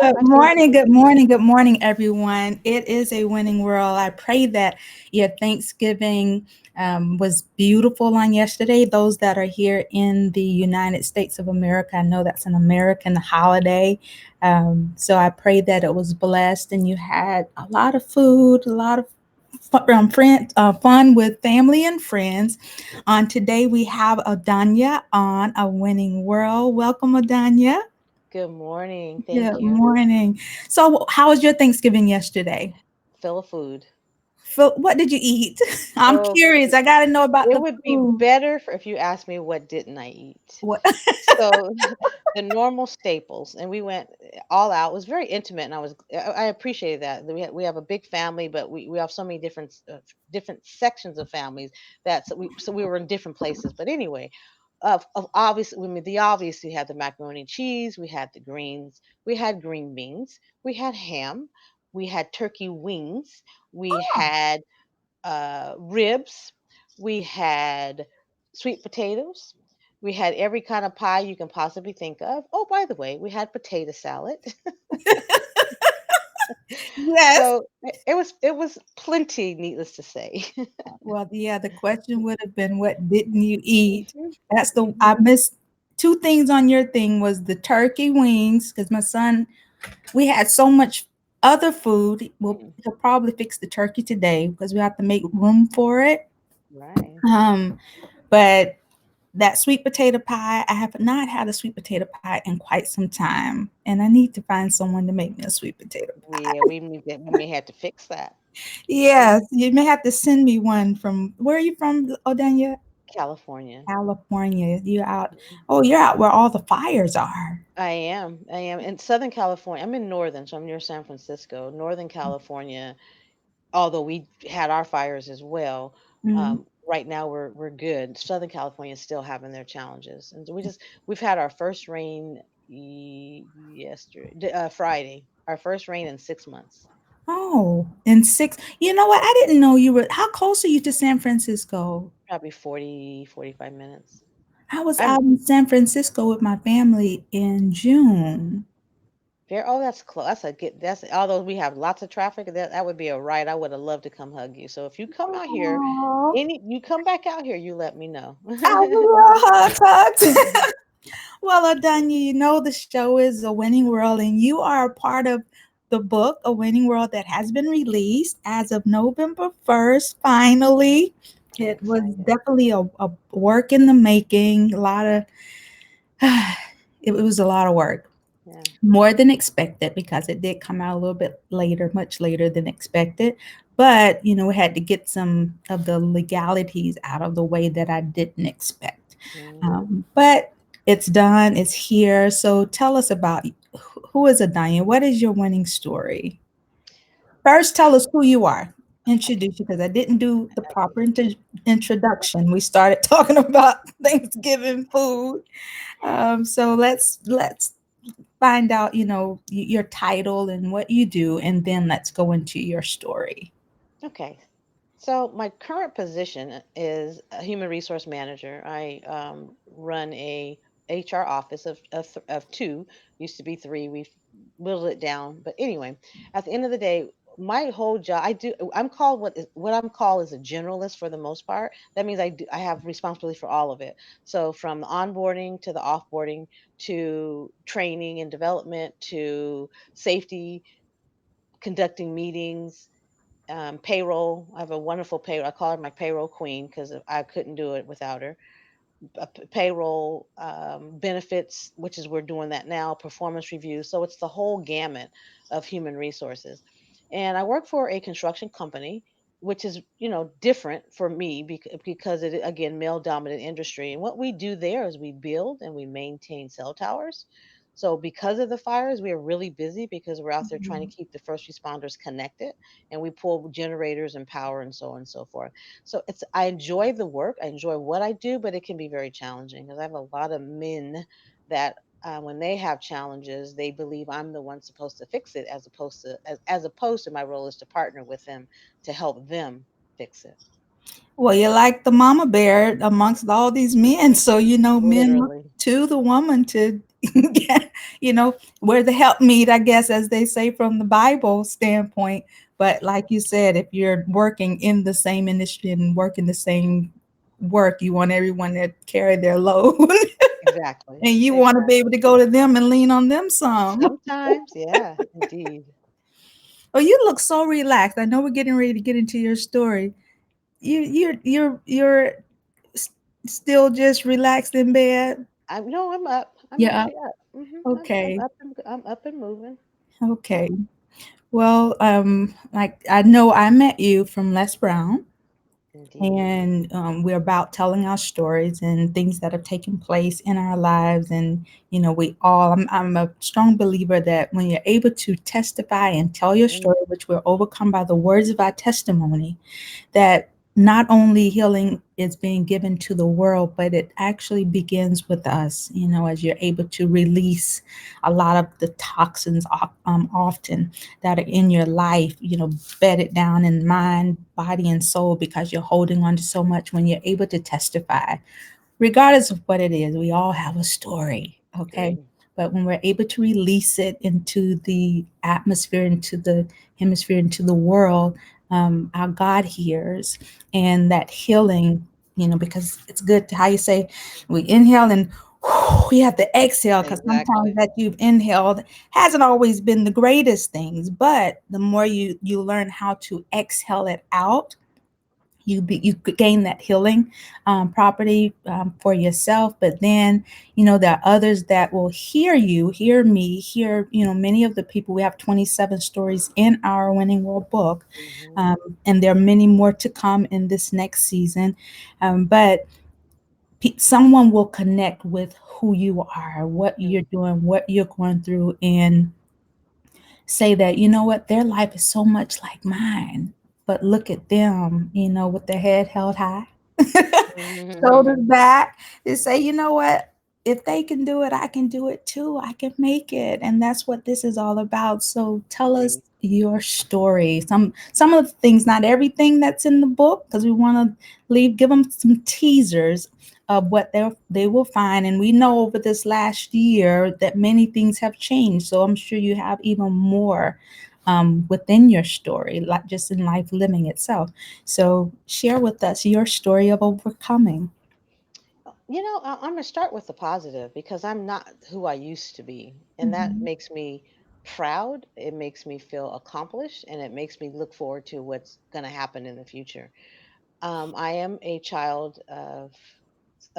Good I sure morning, do. good morning, good morning, everyone. It is a winning world. I pray that your Thanksgiving was beautiful on yesterday. Those that are here in the United States of America, I know that's an American holiday. So I pray that it was blessed and you had a lot of food, a lot of fun with family and friends. On today, we have Adonia on A Winning World. Welcome, Adonia. Good morning. Thank Good you. morning. So, how was your Thanksgiving yesterday? Fill of food. What did you eat? I'm Oh, curious. I got to know about it the would be food. better if you asked me what didn't I eat. What? So the normal staples, and we went all out. It was very intimate, and I appreciated that. We have a big family, but we have so many different sections of families that so we were in different places. But anyway, of obviously, I mean, the obvious, we had the macaroni and cheese, we had the greens, we had green beans, we had ham, we had turkey wings, we had ribs, we had sweet potatoes, we had every kind of pie you can possibly think of. Oh, by the way, we had potato salad. Yes. So it was plenty, needless to say. Well, yeah, the question would have been, what didn't you eat? Mhm, That's the, mhm, I missed two things on your thing was the turkey wings, because my son, we had so much other food. mhm. He'll probably fix the turkey today because we have to make room for it. Right. Um, but that sweet potato pie, I have not had a sweet potato pie in quite some time, and I need to find someone to make me a sweet potato pie. We may have to fix that. Mhm. Yes, you may have to send me one from, where are you from, Odanya? California. California. You out? Oh, you're out where all the fires are. I am. I am in Southern California. I'm in Northern, so I'm near San Francisco. Northern California, although we had our fires as well, Mhm. right now we're good. Southern California is still having their challenges, and so we've had our first rain Friday, our first rain in 6 months. Oh, and six. You know what? I didn't know you were. How close are you to San Francisco? Probably 40, 45 minutes. I was I'm out in San Francisco with my family in June. very. Oh, that's close. That's a good. That's although we have lots of traffic. That would be a ride. I would have loved to come hug you. So if you come out here, Oh, you come back out here, you let me know. I love hugs. Well, Adanya, you know the show is A Winning World, and you are a part of the book A Winning World that has been released as of November 1st. Finally, I'm it was excited. definitely a work in the making. A lot of it was a lot of work, Yeah. more than expected because it did come out a little bit later, much later than expected. But we had to get some of the legalities out of the way that I didn't expect. Mm. But it's done, it's here. So tell us about who is Adanya? What is your winning story? First, tell us who you are. Okay. Introduce you because I didn't do the proper introduction. We started talking about Thanksgiving food. So let's find out, your title and what you do, and then let's go into your story. Okay. So my current position is a human resource manager. I run a HR office of two. Used to be three. We've whittled it down. But anyway, at the end of the day, my whole job, I'm called what I'm called is a generalist for the most part. That means I have responsibility for all of it. So from the onboarding to the offboarding to training and development to safety, conducting meetings, payroll. I have a wonderful payroll. I call her my payroll queen because I couldn't do it without her. Payroll, benefits, which is we're doing that now, performance reviews. So it's the whole gamut of human resources. And I work for a construction company, which is different for me because it again male dominant industry. And what we do there is we build and we maintain cell towers. So because of the fires, we are really busy because we're out there trying to Mhm. keep the first responders connected, and we pull generators and power and so on and so forth. So I enjoy the work. I enjoy what I do, but it can be very challenging because I have a lot of men that when they have challenges, they believe I'm the one supposed to fix it, as opposed to my role is to partner with them to help them fix it. Well, you're like the mama bear amongst all these men. So, men look Literally. to the woman to, we're the helpmeet, I guess, as they say from the Bible standpoint. But like you said, if you're working in the same industry and working the same work, you want everyone to carry their load. Exactly. And you want to be able to Exactly. go to them and lean on them some. Sometimes, yeah, indeed. Oh, you look so relaxed. I know we're getting ready to get into your story. You're s- still just relaxed in bed. I'm no, I'm up. I'm Yeah. actually up. I'm Okay. up and I'm up and moving. Okay. Yep. Well, like I know I met you from Les Brown, Indeed. and we're about telling our stories and things that have taken place in our lives. And we all. I'm a strong believer that when you're able to testify and tell your Mm, story, which we're overcome by the words of our testimony, that not only healing is being given to the world, but it actually begins with us, as you're able to release a lot of the toxins often that are in your life, bedded down in mind, body, and soul, because you're holding on to so much. When you're able to testify, regardless of what it is, we all have a story, okay? agree. But when we're able to release it into the atmosphere, into the hemisphere, into the world, our God hears, and that healing, because it's good to how you say we inhale and we have to exhale, because sometimes Exactly. that you've inhaled hasn't always been the greatest things, but the more you learn how to exhale it out, you gain that healing property for yourself. But then there are others that will hear you, hear me, hear many of the people. We have 27 stories in our Winning World book, Hmm. um, and there are many more to come in this next season. But someone will connect with who you are, what you're doing, what you're going through, and say that, what, their life is so much like mine, but look at them, with their head held high, shoulders Hmm. back, to say, what, if they can do it, I can do it too. I can make it. And that's what this is all about. So tell us Great. your story. Some of the things, not everything that's in the book, because we want to give them some teasers of what they will find. And we know over this last year that many things have changed. So I'm sure you have even more within your story, like just in life living itself. So share with us your story of overcoming. I'm gonna start with the positive because I'm not who I used to be, and that Mhm. makes me proud. It makes me feel accomplished, and it makes me look forward to what's gonna happen in the future. I am a child of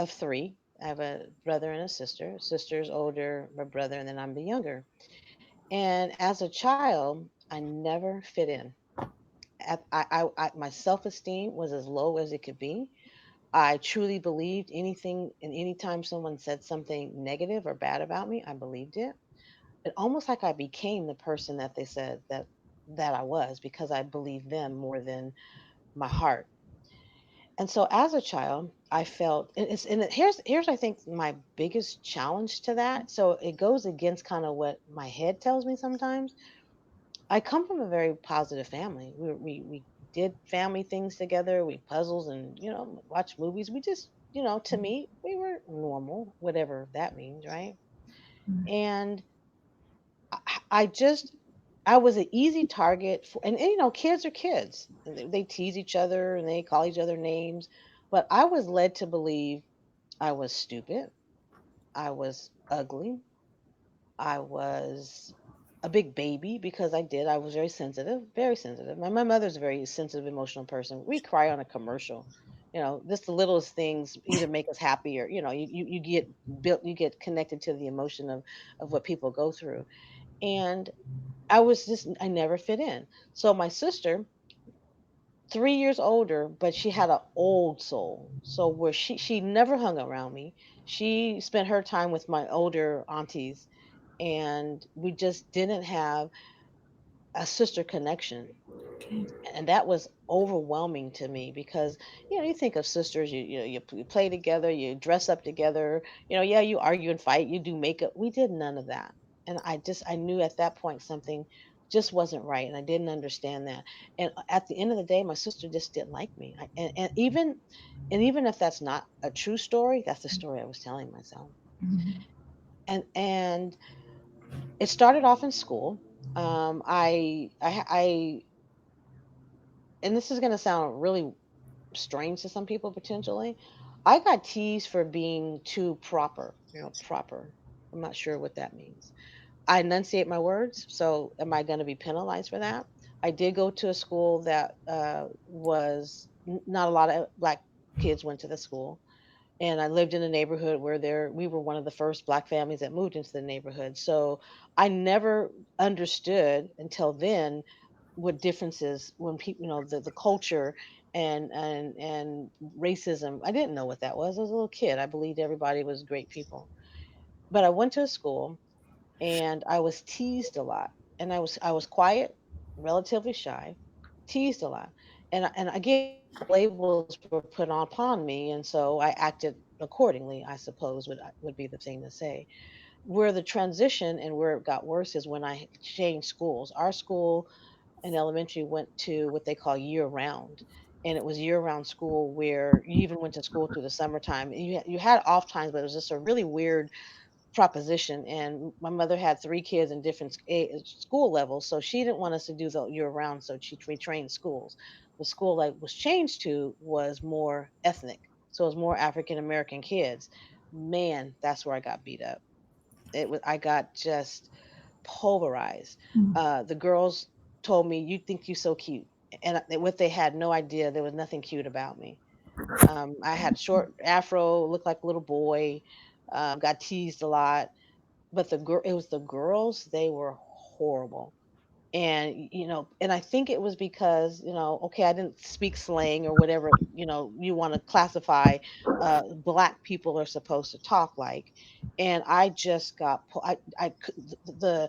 three. I have a brother and a sister. Sister's older, my brother, and then I'm the younger. And as a child, I never fit in. My self-esteem was as low as it could be. I truly believed anything, and anytime someone said something negative or bad about me, I believed it. It almost like I became the person that they said that I was, because I believed them more than my heart. And so as a child, I felt here's I think my biggest challenge to that. So it goes against kind of what my head tells me sometimes. I come from a very positive family. We did family things together. We puzzles and watch movies. We just to me we were normal, whatever that means, right? And I just I was an easy target for, and kids are kids. And they tease each other and they call each other names, but I was led to believe I was stupid. I was ugly. I was a big baby because I was very sensitive, very sensitive. My mother's a very sensitive, emotional person. We cry on a commercial. Just the littlest things either make us happy, or you get built, you get connected to the emotion of what people go through. And I never fit in. So my sister, 3 years older, but she had an old soul. So where she never hung around me. She spent her time with my older aunties, and we just didn't have a sister connection. Okay. And that was overwhelming to me because you think of sisters, you play together, you dress up together, yeah, you argue and fight, you do makeup. We did none of that. And I knew at that point something just wasn't right, and I didn't understand that. And at the end of the day, my sister just didn't like me. And even if that's not a true story, that's the story I was telling myself. Mhm. And It started off in school. I and this is going to sound really strange to some people potentially. I got teased for being too proper, proper. I'm not sure what that means. I enunciate my words, so am I going to be penalized for that? I did go to a school that was not a lot of black kids went to the school, and I lived in a neighborhood where we were one of the first black families that moved into the neighborhood. So I never understood until then what differences when people, the culture and racism. I didn't know what that was. I was a little kid. I believed everybody was great people. But I went to a school and I was teased a lot. And I was quiet, relatively shy, teased a lot. And again, labels were put on upon me, and so I acted accordingly, I suppose would be the thing to say. Where the transition and where it got worse is when I changed schools. Our school in elementary went to what they call year round. And it was year round school where you even went to school through the summertime. And you had off times, but it was just a really weird proposition. And my mother had three kids in different school levels, so she didn't want us to do the year round. So she retrained schools. The school I was changed to was more ethnic, so it was more African American kids. Man, that's where I got beat up. I got just pulverized. Mm. The girls told me, "You think you so cute," and what they had no idea, there was nothing cute about me. I had short afro, looked like a little boy, got teased a lot, but it was the girls, they were horrible. And and I think it was because, okay, I didn't speak slang or whatever, you want to classify black people are supposed to talk like. And I just the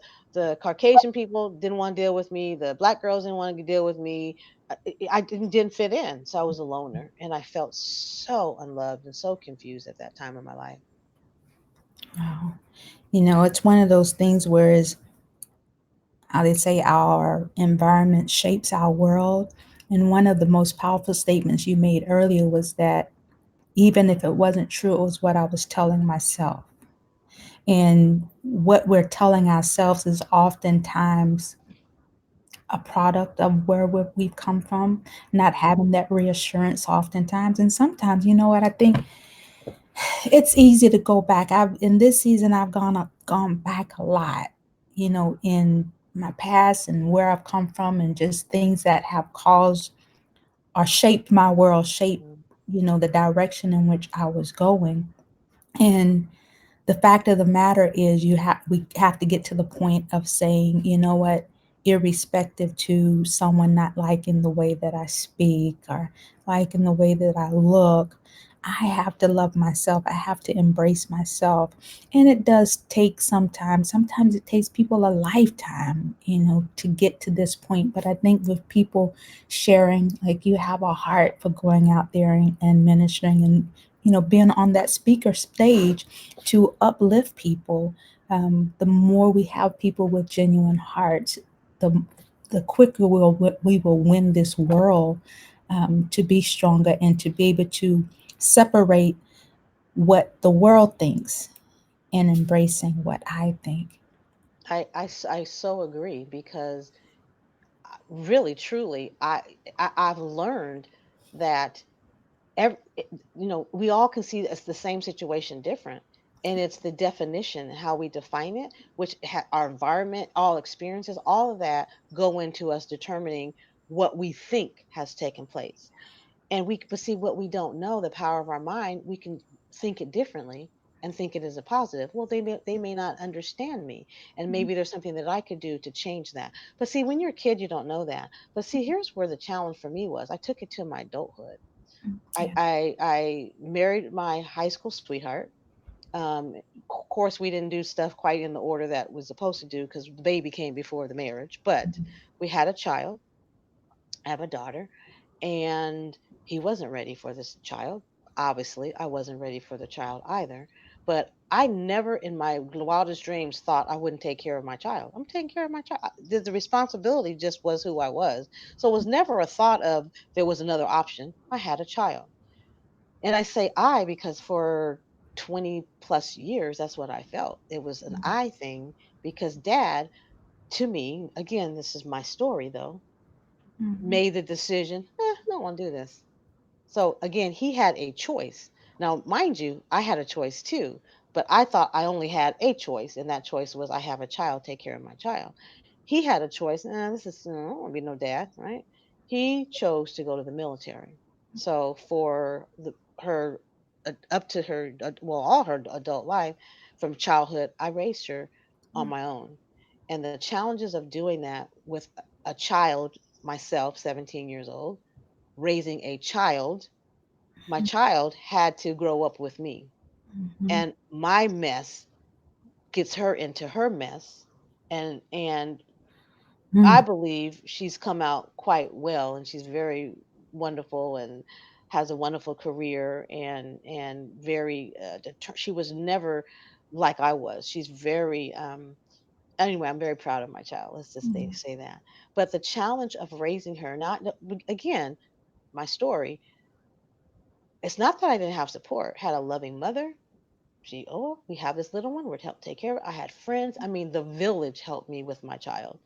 Caucasian people didn't want to deal with me, the black girls didn't want to deal with me. I didn't fit in, so I was a loner, and I felt so unloved and so confused at that time in my life. Wow. It's one of those things where is how they say our environment shapes our world. And one of the most powerful statements you made earlier was that even if it wasn't true, it was what I was telling myself. And what we're telling ourselves is oftentimes a product of where we've come from, not Mhm. having that reassurance oftentimes. And sometimes, you know what, I think it's easy to go back. I've in this season I've gone back a lot, in my past and where I've come from and just things that have caused or shaped my world, shaped, Mhm. the direction in which I was going. And the fact of the matter is we have to get to the point of saying, you know what, irrespective to someone not liking the way that I speak or liking the way that I look, I have to love myself. I have to embrace myself. And it does take some time. Sometimes it takes people a lifetime, to get to this point. But I think with people sharing, like you have a heart for going out there and ministering and, being on that speaker stage to uplift people. The more we have people with genuine hearts, the the quicker we will win this world, to be stronger and to be able to separate what the world thinks and embracing what I think. I so agree because really truly I've learned that we all can see it's the same situation different, and it's the definition, how we define it, which our environment, all experiences, all of that go into us determining what we think has taken place. And but see, what we don't know, the power of our mind, we can think it differently and think it as a positive. Well, they may not understand me, and maybe there's something that I could do to change that. But see, when you're a kid, you don't know that. But see, here's where the challenge for me was: I took it to my adulthood. I Yeah. I, I married my high school sweetheart. Of course, we didn't do stuff quite in the order that was supposed to do because the baby came before the marriage. But we had a child. I have a daughter, and he wasn't ready for this child. Obviously, I wasn't ready for the child either. But I never in my wildest dreams thought I wouldn't take care of my child. I'm taking care of my child. The responsibility just was who I was. So it was never a thought of there was another option. I had a child. And I say I because for 20 plus years, that's what I felt. It was an I thing because dad, to me, again, this is my story though, Mhm. made the decision, I don't want to do this. So again, he had a choice. Now, mind you, I had a choice too, but I thought I only had a choice, and that choice was I have a child, take care of my child. He had a choice. This is I don't want to be no dad, right? He chose to go to the military. So for her up to her well all her adult life, from childhood, I raised her on my own, and the challenges of doing that with a child, myself, 17 years old, raising a child, my child had to grow up with me. Mhm. And my mess gets her into her mess. And I Mm. believe she's come out quite well, and she's very wonderful and has a wonderful career, and very she was never like I was. She's very anyway, I'm very proud of my child. Let's just Yeah. say that. But the challenge of raising her, not again, my story, it's not that I didn't have support. Had a loving mother. We have this little one. We're to help take care of it. I had friends. I mean, the village helped me with my child.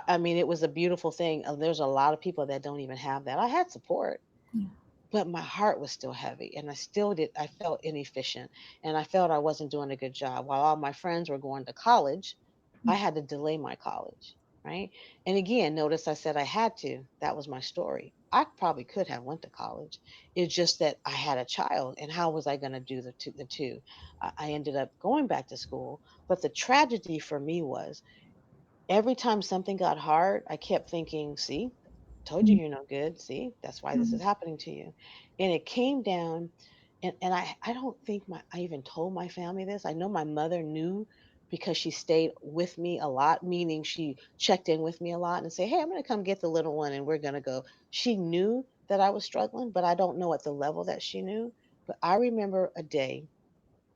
I mean, it was a beautiful thing. There's a lot of people that don't even have that. I had support, Yeah. but my heart was still heavy, and I felt inefficient, and I felt I wasn't doing a good job. While all my friends were going to college, I had to delay my college, right? And again, notice I said I had to. That was my story. I probably could have went to college. It's just that I had a child, and how was I going to do the two? I ended up going back to school, but the tragedy for me was every time something got hard, I kept thinking, see, told you Mm. you're no good. See, that's why this is Mm. happening to you. And it came down, and I don't think I even told my family this. I know my mother knew because she stayed with me a lot, meaning she checked in with me a lot and say, hey, I'm going to come get the little one and we're going to go. She knew that I was struggling, but I don't know at the level that she knew. But I remember a day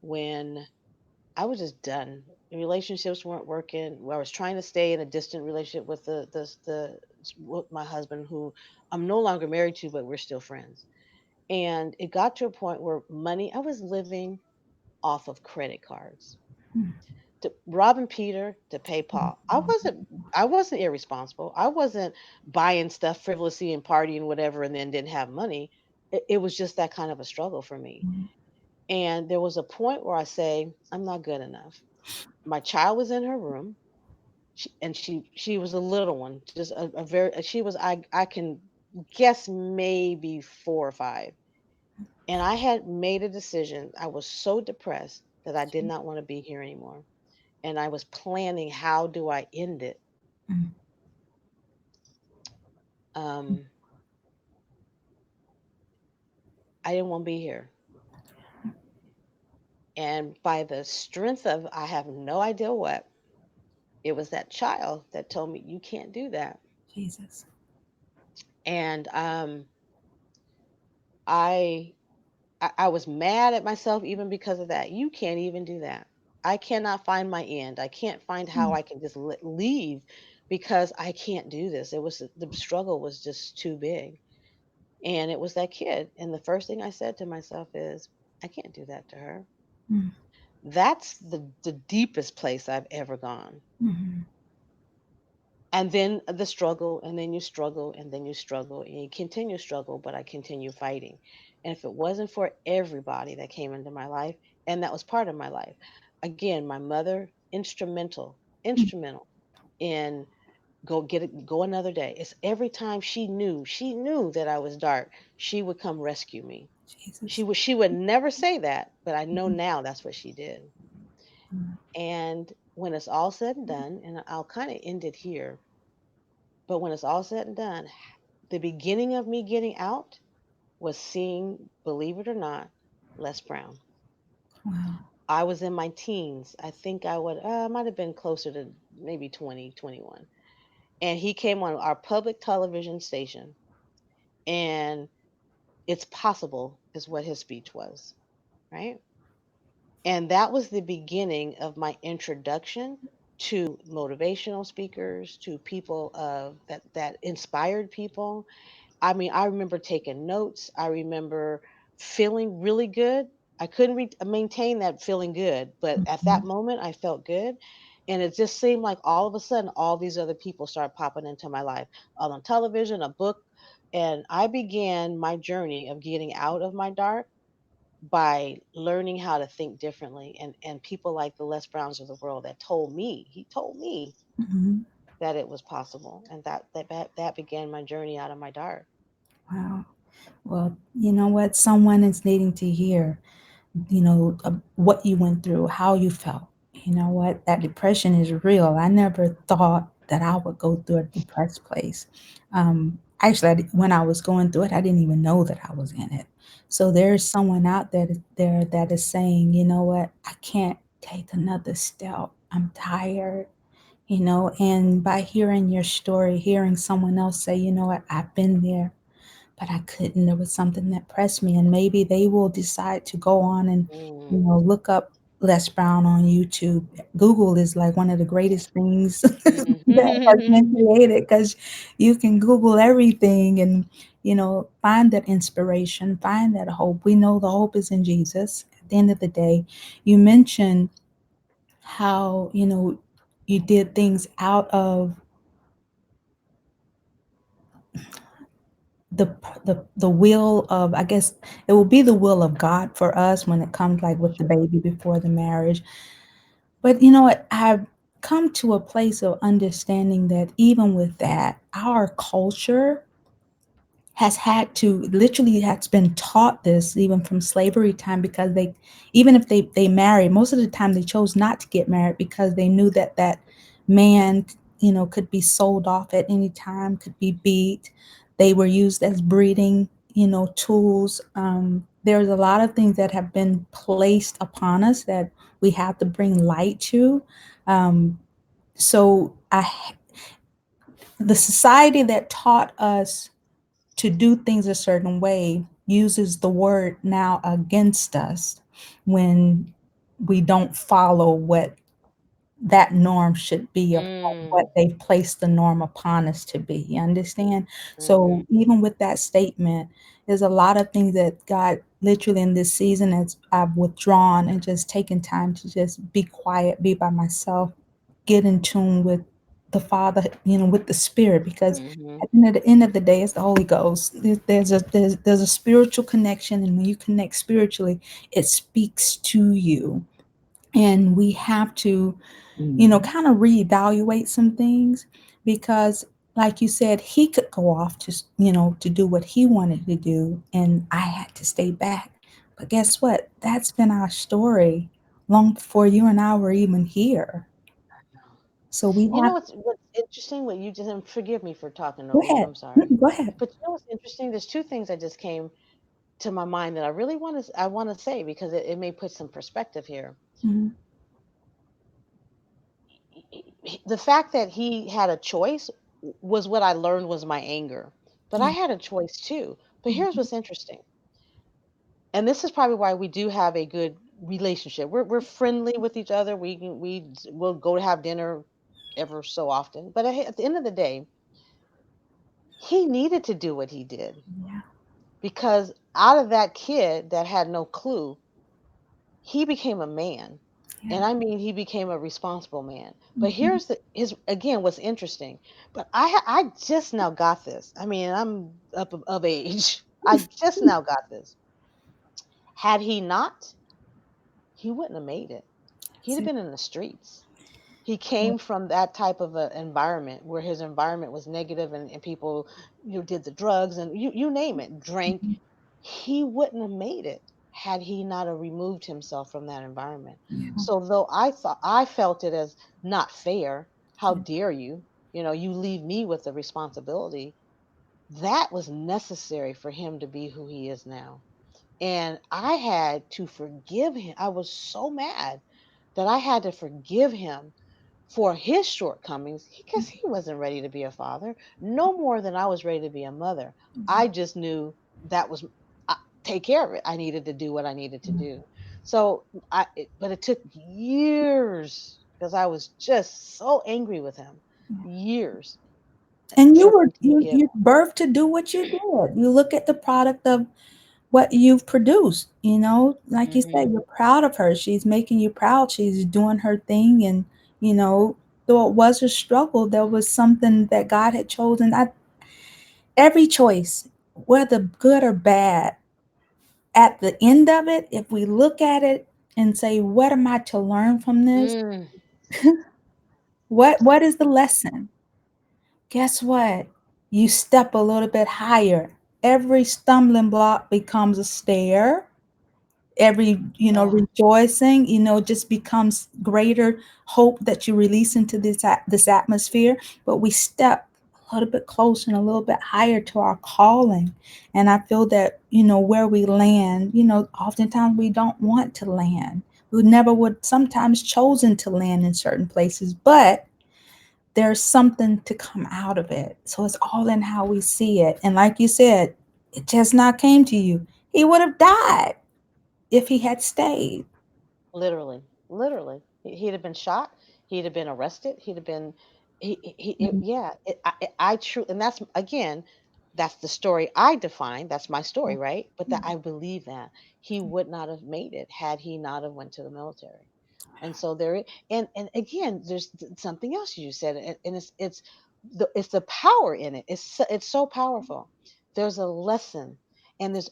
when I was just done. The relationships weren't working. I was trying to stay in a distant relationship with with my husband, who I'm no longer married to, but we're still friends. And it got to a point where money, I was living off of credit cards Mm. to robbing Peter to pay Paul. I wasn't irresponsible. I wasn't buying stuff frivolously and partying whatever and then didn't have money. It was just that kind of a struggle for me. Mm. And there was a point where I say, I'm not good enough. My child was in her room. She was a little one, just a very she was I can guess maybe 4 or 5. And I had made a decision. I was so depressed that I did not want to be here anymore. And I was planning, how do I end it? Mm. Um, I didn't want to be here. And by the strength of I have no idea what, it was that child that told me you can't do that. Jesus. And I I was mad at myself even because of that. You can't even do that. I cannot find my end. I can't find how Mm. I can just leave because I can't do this. It was the struggle was just too big. And it was that kid. And the first thing I said to myself is, I can't do that to her. Mm. That's the deepest place I've ever gone. Mhm. And then the struggle, and then you struggle, and then you struggle, and you continue to struggle, but I continue fighting. And if it wasn't for everybody that came into my life, and that was part of my life, again, my mother, Mm. instrumental in go another day. It's every time she knew that I was dark, she would come rescue me. Jesus. She would never say that, but I know Mhm. now that's what she did. Mm. And when it's all said and done, and I'll kind of end it here, but when it's all said and done, the beginning of me getting out was seeing, believe it or not, Les Brown. Wow. I was in my teens. I think I might have been closer to maybe 20, 21. And he came on our public television station, and it's possible is what his speech was, right? And that was the beginning of my introduction to motivational speakers, to people that inspired people. I mean, I remember taking notes. I remember feeling really good. I couldn't maintain that feeling good, but at that Mhm. moment, I felt good. And it just seemed like all of a sudden, all these other people started popping into my life on television, a book. And I began my journey of getting out of my dark by learning how to think differently. And people like the Les Browns of the world that he told me Mhm. that it was possible. And that began my journey out of my dark. Wow. Well, you know what? Someone is needing to hear, what you went through, how you felt. You know what? That depression is real. I never thought that I would go through a depressed place. Actually, when I was going through it, I didn't even know that I was in it. So there's someone out there that is saying, you know what? I can't take another step. I'm tired. And by hearing your story, hearing someone else say, you know what? I've been there, but I couldn't. There was something that pressed me, and maybe they will decide to go on and Mm, look up Les Brown on YouTube. Google is like one of the greatest things that has been mhm. created, because you can Google everything and find that inspiration, find that hope. We know the hope is in Jesus. At the end of the day, you mentioned how you did things out of the the will of, I guess it will be the will of God for us when it comes like with the Sure. baby before the marriage. But you know what? I've come to a place of understanding that even with that, our culture has had to literally has been taught this even from slavery time, because they, even if they married, most of the time they chose not to get married because they knew that that man could be sold off at any time, could be beat. They were used as breeding tools. There's a lot of things that have been placed upon us that we have to bring light to. Um, so i the society that taught us to do things a certain way uses the word now against us when we don't follow what that norm should be, of what Mm, they've placed the norm upon us to be. You understand? mhm, So even with that statement, there's a lot of things that God literally in this season, as I've withdrawn and just taken time to just be quiet, be by myself, get in tune with the Father, with the Spirit, because mhm, at the end of the day, it's the Holy Ghost. There's a spiritual connection, and when you connect spiritually, it speaks to you, and we have to kind of reevaluate some things, because like you said, he could go off to do what he wanted to do, and I had to stay back. But guess what? That's been our story long before you and I were even here. So we You know have. what's interesting? What you just, and forgive me for talking Go over you. ahead. I'm sorry, Go ahead. but you know what's interesting? There's two things that just came to my mind that I want to say because it may put some perspective here. Mhm. The fact that he had a choice was what I learned was my anger, but I Yeah. had a choice too. But here's Mhm. what's interesting, and this is probably why we do have a good relationship. We're friendly with each other. Will go to have dinner ever so often, but at the end of the day, he needed to do what he did Yeah. because out of that kid that had no clue, he became a man. Yeah. And I mean, he became a responsible man. But Mhm. here's the his again what's interesting. But I just now got this. I mean, I'm up of age. I just now got this. Had he not, he wouldn't have made it. He'd That's have it. been in the streets. He came from that type of a environment where his environment was negative, and people did the drugs and you name it, drank. Mhm. He wouldn't have made it had he not have removed himself from that environment. Yeah. So though I felt it as not fair, how Yeah. dare you, you leave me with the responsibility, that was necessary for him to be who he is now. And I had to forgive him. I was so mad that I had to forgive him for his shortcomings because he wasn't ready to be a father, no more than I was ready to be a mother. I just knew that was I, take care of it. I needed to do what I needed to Yeah. do. So but it took years because I was just so angry with him, years And for you were me to you forgive you birthed to do what you did. You look at the product of what you've produced, like you him. said, you're proud of her. She's making you proud. She's doing her thing, and You know, though it was a struggle, there was something that God had chosen. Every choice, whether good or bad, at the end of it, if we look at it and say, what am I to learn from this? Mm. What is the lesson? Guess what? You step a little bit higher. Every stumbling block becomes a stair. Every, Oh, rejoicing, just becomes greater hope that you release into this atmosphere. But we step a little bit closer and a little bit higher to our calling. And I feel that, where we land, oftentimes we don't want to land. We never would sometimes chosen to land in certain places, but there's something to come out of it. So it's all in how we see it. And like you said, it just not came to you. He would have died if he had stayed. literally, literally. He'd have been shot. He'd have been arrested. He'd have been, Mhm. yeah. I true, and that's again, that's the story I define. That's my story, right? But that I believe that he would not have made it had he not have went to the military. And so and again, there's something else you said, and it's the power in it. It's so powerful. There's a lesson, and there's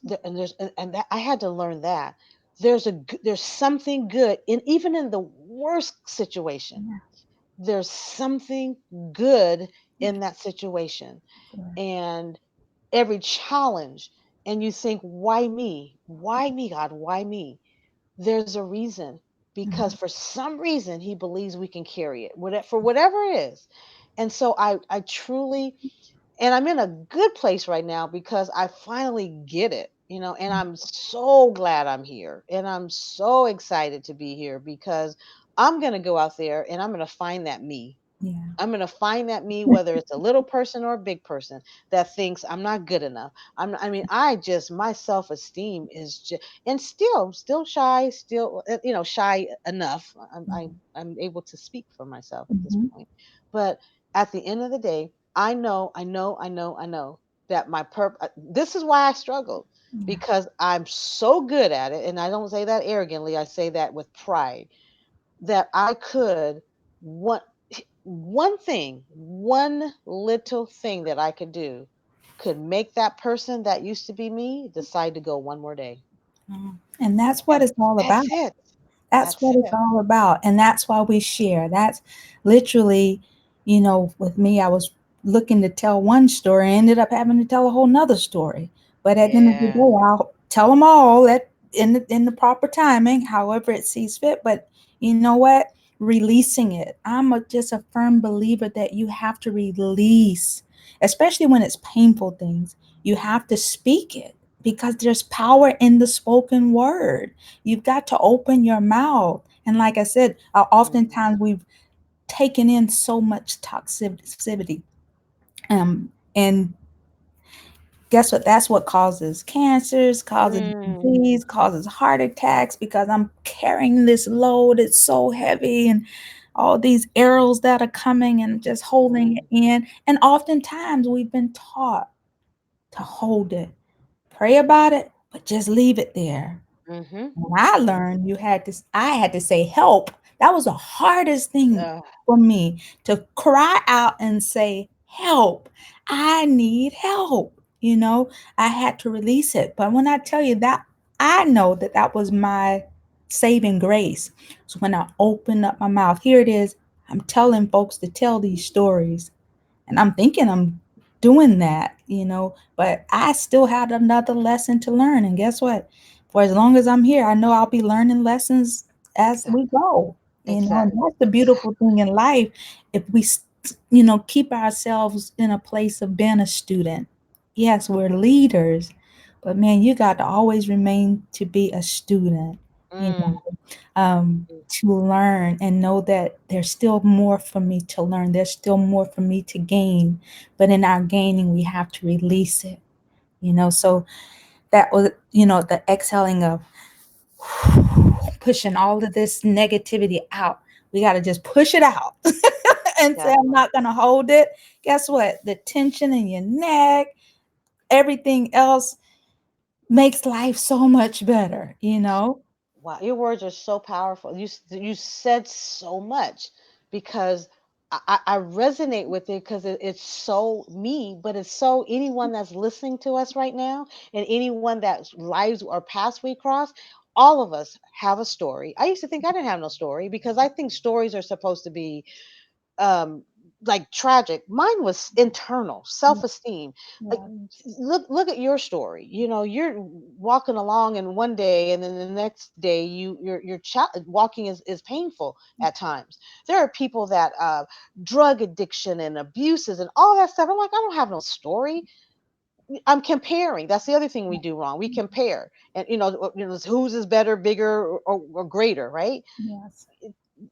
and that I had to learn that there's something good in even in the worst situation. Yeah, There's something good yeah, in that situation, sure. and every challenge. And you think, why me? Why me, God? Why me? There's a reason, because Mhm. for some reason he believes we can carry it, for whatever it is. And so I truly, and I'm in a good place right now because I finally get it, and I'm so glad I'm here, and I'm so excited to be here because I'm going to go out there and I'm going to find that me. Yeah. I'm going to find that me, whether it's a little person or a big person that thinks I'm not good enough. I mean, my self esteem is just, and still shy, still, shy enough. I'm able to speak for myself at this Mhm. point. But at the end of the day, I know that this is why I struggled, Yeah. because I'm so good at it. And I don't say that arrogantly, I say that with pride, that I could, one one thing, one little thing that I could do could make that person that used to be me decide to go one more day. And that's what And it's all about. that's it. That's That's what it's it. all about. And that's why we share. That's literally, with me, I was looking to tell one story, ended up having to tell a whole nother story. But at the end of the Yeah. day, I'll tell them all in the proper timing, however it sees fit. But you know what? Releasing it. Just a firm believer that you have to release, especially when it's painful things. You have to speak it because there's power in the spoken word. You've got to open your mouth. And like I said, Mhm. oftentimes we've taken in so much toxicity. And guess what? That's what causes cancers, causes Mm. disease, causes heart attacks because I'm carrying this load. It's so heavy and all these arrows that are coming and just holding it Mm. in. And oftentimes we've been taught to hold it, pray about it, but just leave it there. Mhm. When I learned I had to say help. That was the hardest thing Uh, for me, to cry out and say, help. I need help. I had to release it. But when I tell you that, I know that that was my saving grace. So when I opened up my mouth, here it is. I'm telling folks to tell these stories, and I'm thinking I'm doing that, but I still had another lesson to learn. And guess what? For as long as I'm here, I know I'll be learning lessons as we exactly. go. And Exactly. that's the beautiful thing in life. If we, keep ourselves in a place of being a student. Yes, we're leaders, but man, you got to always remain to be a student. You know, Mm. to learn and know that there's still more for me to learn. There's still more for me to gain. But in our gaining, we have to release it. So that was, the exhaling of pushing all of this negativity out. We got to just push it out and say, I'm Definitely. not going to hold it. Guess what? The tension in your neck, everything else makes life so much better. Wow, your words are so powerful. You said so much. because I resonate with it because it's so me, but it's so anyone that's listening to us right now and anyone that lives or paths we cross. All of us have a story. I used to think I didn't have no story because I think stories are supposed to be um like tragic. Mine was internal self-esteem. Like, Yeah. look at your story. You know, you're walking along and one day and then the next day your child walking is painful at times. There are people that drug addiction and abuses and all that stuff. I'm like, I don't have no story. I'm comparing. That's the other thing we do wrong. We compare, and whose is better, bigger, or greater, right? Yes.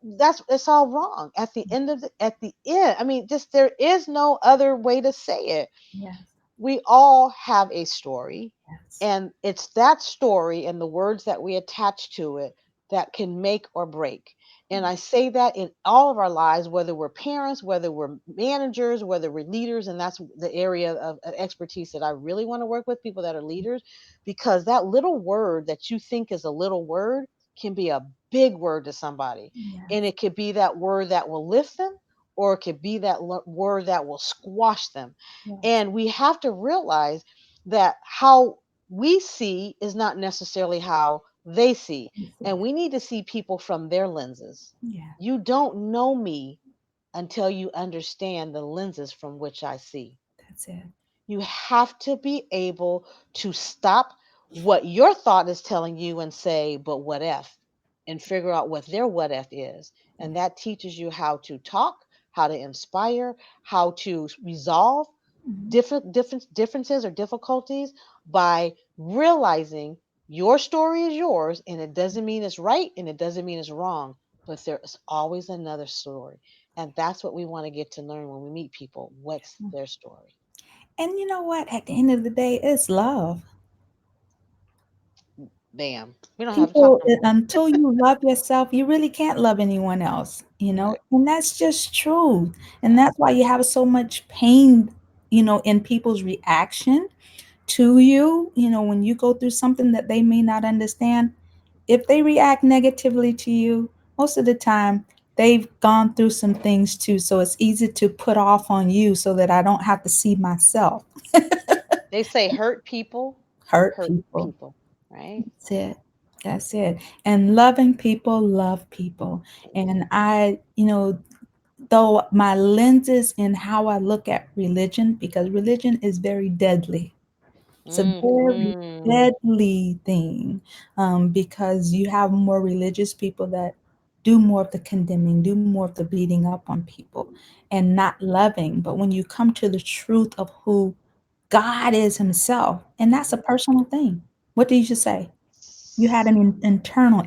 That's it's all wrong at the end of at the end. I mean, just there is no other way to say it. Yes. We all have a story, Yes. and it's that story and the words that we attach to it that can make or break. And I say that in all of our lives, whether we're parents, whether we're managers, whether we're leaders. And that's the area of expertise that I really want to work with, people that are leaders, because that little word that you think is a little word can be a big word to somebody. And Yes. it could be that word that will lift them, or it could be that word that will squash them. Yes. And we have to realize that how we see is not necessarily how they see. You see And it. we need to see people from their lenses. Yeah. You don't know me until you understand the lenses from which I see. That's it. You have to be able to stop what your thought is telling you and say, but what if? And figure out what their what if is. And that teaches you how to talk, how to inspire, how to resolve Mhm. differences or difficulties by realizing your story is yours, and it doesn't mean it's right and it doesn't mean it's wrong, but there's always another story. And that's what we want to get to learn when we meet people. What's their story? And you know what? At the end of the day, it's love. Bam. We don't have to talk People, no more. until you love yourself, you really can't love anyone else, Right. and that's just true. And Right. that's why you have so much pain, in people's reaction to you, when you go through something that they may not understand. If they react negatively to you, most of the time they've gone through some things too. So it's easy to put off on you so that I don't have to see myself They say hurt people hurt hurt people. people, right? That's it. That's it. And loving people love people. And Mhm. though my lenses in how I look at religion, because religion is very deadly. It's a very Mhm. deadly thing, because you have more religious people that do more of the condemning, do more of the beating up on people, and not loving. But when you come to the truth of who God is Himself, and that's a personal thing. What did you just say? You had an internal.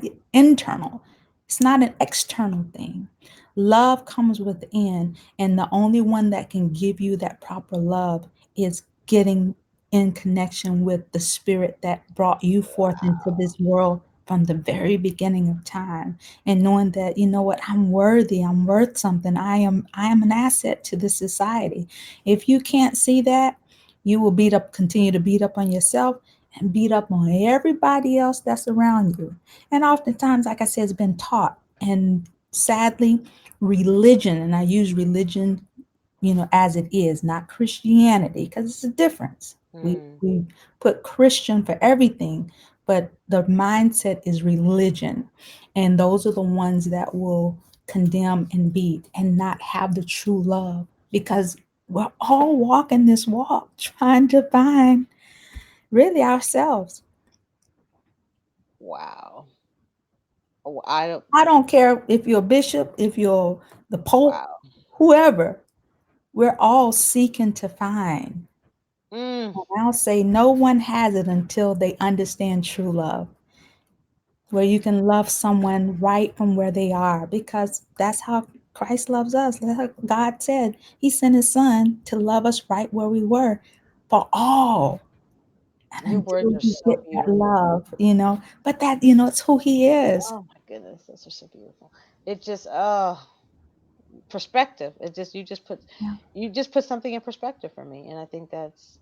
It's not an external thing. Love comes within, and the only one that can give you that proper love is getting in connection with the spirit that brought you forth into this world from the very beginning of time, and knowing that, you know what, I'm worthy, I'm worth something, I am an asset to this society. If you can't see that, you will continue to beat up on yourself and beat up on everybody else that's around you. And oftentimes, like I said, it's been taught. And sadly, religion, and I use religion, as it is, not Christianity, because it's a difference. We, Mm. we put Christian for everything, but the mindset is religion. And those are the ones that will condemn and beat and not have the true love, because we're all walking this walk trying to find really ourselves. Wow. Oh, I don't. I don't care if you're a bishop, if you're the pope, Wow. whoever, we're all seeking to find. Mm. And I'll say no one has it until they understand true love, where you can love someone right from where they are, because that's how Christ loves us. That's how God said He sent His Son to love us right where we were for all. Your And words until are you so get that beautiful. love, but that, it's who He is. Oh my goodness, those are so beautiful. It just perspective. It just Yeah. you just put something in perspective for me, and I think that's.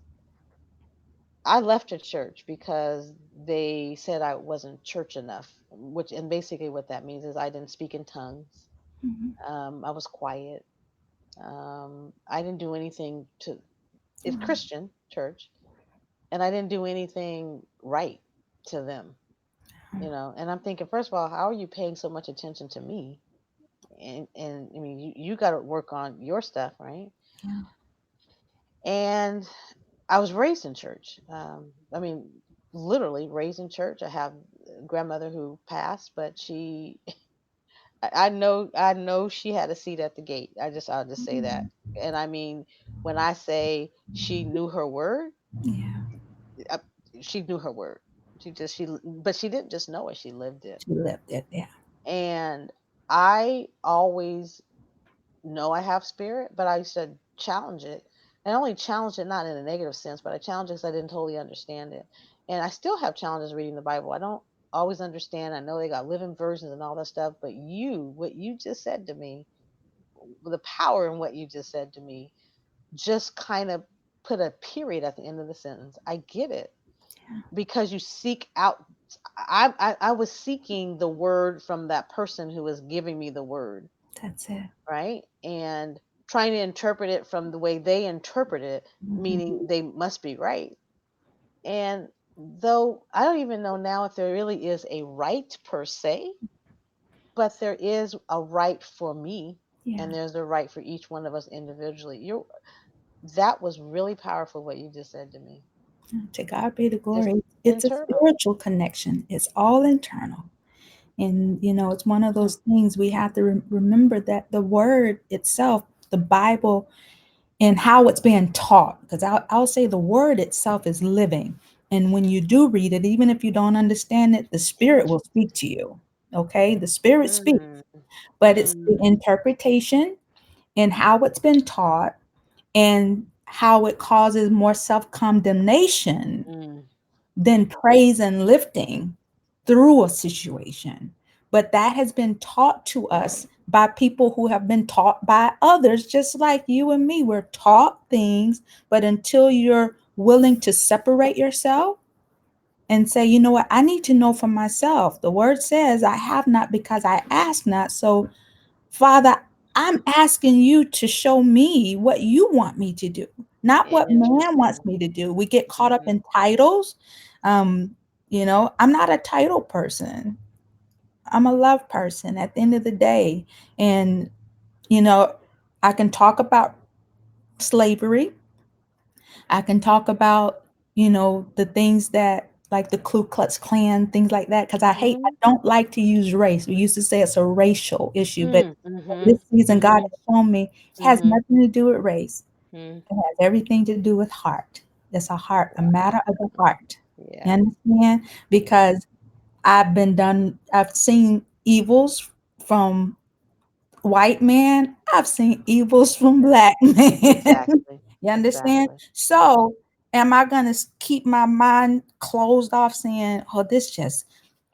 I left a church because they said I wasn't church enough, which and basically what that means is I didn't speak in tongues. Mhm. I was quiet. I didn't do anything to it's Oh, Christian church, and I didn't do anything right to them, And I'm thinking, first of all, how are you paying so much attention to me? And I mean, you got to work on your stuff, right? yeah. And I was raised in church. I mean, literally raised in church. I have a grandmother who passed, but I know she had a seat at the gate. I'll just say that. Mhm. And I mean, when I say she knew her word, Yeah. uh, she knew her word. But she didn't just know it; she lived it. She lived it. Yeah. And I always know I have spirit, but I used to challenge it. And I only challenged it not in a negative sense, but I challenged it because I didn't totally understand it. And I still have challenges reading the Bible. I don't always understand. I know they got living versions and all that stuff, but what you just said to me, the power in what you just said to me, just kind of put a period at the end of the sentence. I get it Yeah. because you seek out. I was seeking the word from that person who was giving me the word, That's it. right? And trying to interpret it from the way they interpret it, Mhm. meaning they must be right. And though I don't even know now if there really is a right per se, but there is a right for me, Yeah. and there's a right for each one of us individually. That was really powerful what you just said to me. To God be the It's glory. It's a internal. spiritual connection. It's all internal. And, it's one of Mm, those things we have to remember that the word itself, the Bible, and how it's being taught, because I'll say the word itself is living. And when you do read it, even if you don't understand it, the Spirit will speak to you. Okay? The Spirit speaks, mm, but it's the mm, interpretation and how it's been taught and how it causes more self condemnation mm, than praise and lifting through a situation. But that has been taught to us by people who have been taught by others, just like you and me. We're taught things, but until you're willing to separate yourself and say, you know what, I need to know for myself. The word says, I have not because I ask not. So Father, I'm asking you to show me what you want me to do, not what man wants interesting. me to do. We get caught up Hmm. in titles. Um, I'm not a title person. I'm a love person at the end of the day. And, you know, I can talk about slavery. I can talk about, the things that like the Ku Klux Klan, things like that, because I Hmm. don't like to use race. We used to say it's a racial issue, but Mm, this mhm, season God mhm, has shown me it has mhm. nothing to do with race. Mm. It has everything to do with heart. It's a heart, a matter of the heart. You Yeah. understand? Yeah. Because I've seen evils from white man, I've seen evils from black man. Exactly. You understand? Exactly. Yeah. So, am I going to keep my mind closed off saying, oh, this just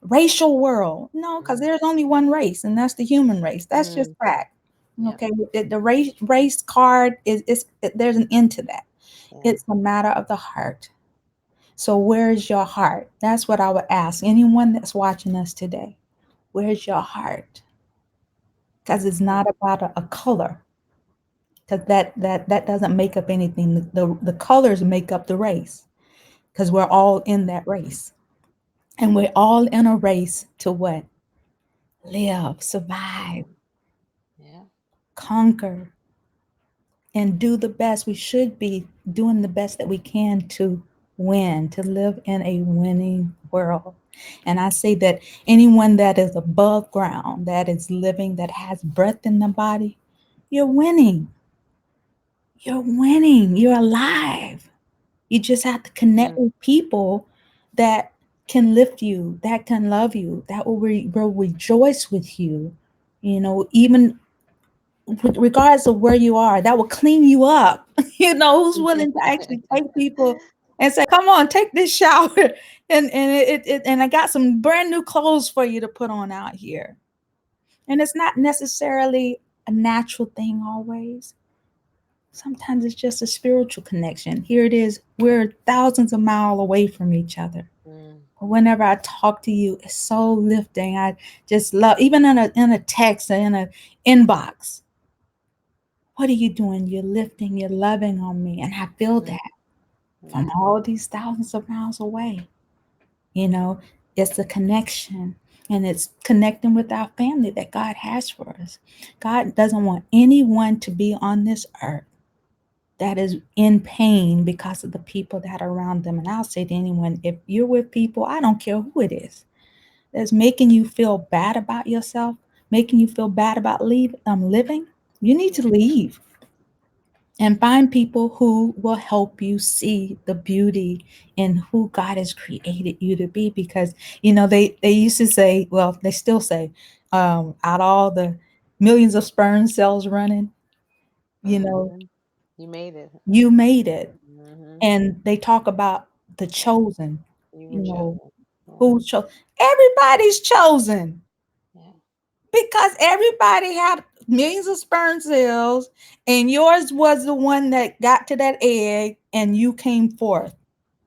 racial world? No, because Mm. there's only one race, and that's the human race. That's just Mm. fact. Yeah. Okay, the race card there's an end to that. Yeah. It's a matter of the heart. So, where's your heart? That's what I would ask anyone that's watching us today. Where's your heart? Because it's Mm. not about a color, because that doesn't make up anything. The colors make up the race, because we're all in that race, and we're all in a race to what? Live, survive, Mm. Yeah. conquer, and do the best. We should be doing the best that we can to win, to live in a winning world. And I say that anyone that is above ground, that is living, that has breath in the body, you're winning. You're winning. You're alive. You just have to connect Mm. with people that can lift you, that can love you, that will rejoice with you. Even regardless of where you are, that will clean you up. Who's willing to actually take people and say, "Come on, take this shower," and I got some brand new clothes for you to put on out here. And it's not necessarily a natural thing always. Sometimes it's just a spiritual connection. Here it is. We're thousands of miles away from each other. Mm. But whenever I talk to you, it's so lifting. I just love, even in a text or in a inbox. What are you doing? You're lifting, you're loving on me. And I feel Mm, that from yeah. all these thousands of miles away. You know, it's the connection, and it's connecting with our family that God has for us. God doesn't want anyone to be on this earth that is in pain because of the people that are around them. And I'll say to anyone, if you're with people, I don't care who it is, that's making you feel bad about yourself, making you feel bad about living, you need to Mm, leave and find people who will help you see the beauty in who God has created you to be. Because they used to say, well, they still say, out of all the millions of sperm cells running, you know, mhm. You made it. you made it. Hmm. And they talk about the chosen, You were you know, chosen. Yeah. who's chosen. Everybody's chosen Yeah. because everybody had millions of sperm cells, and yours was the one that got to that egg, and you came forth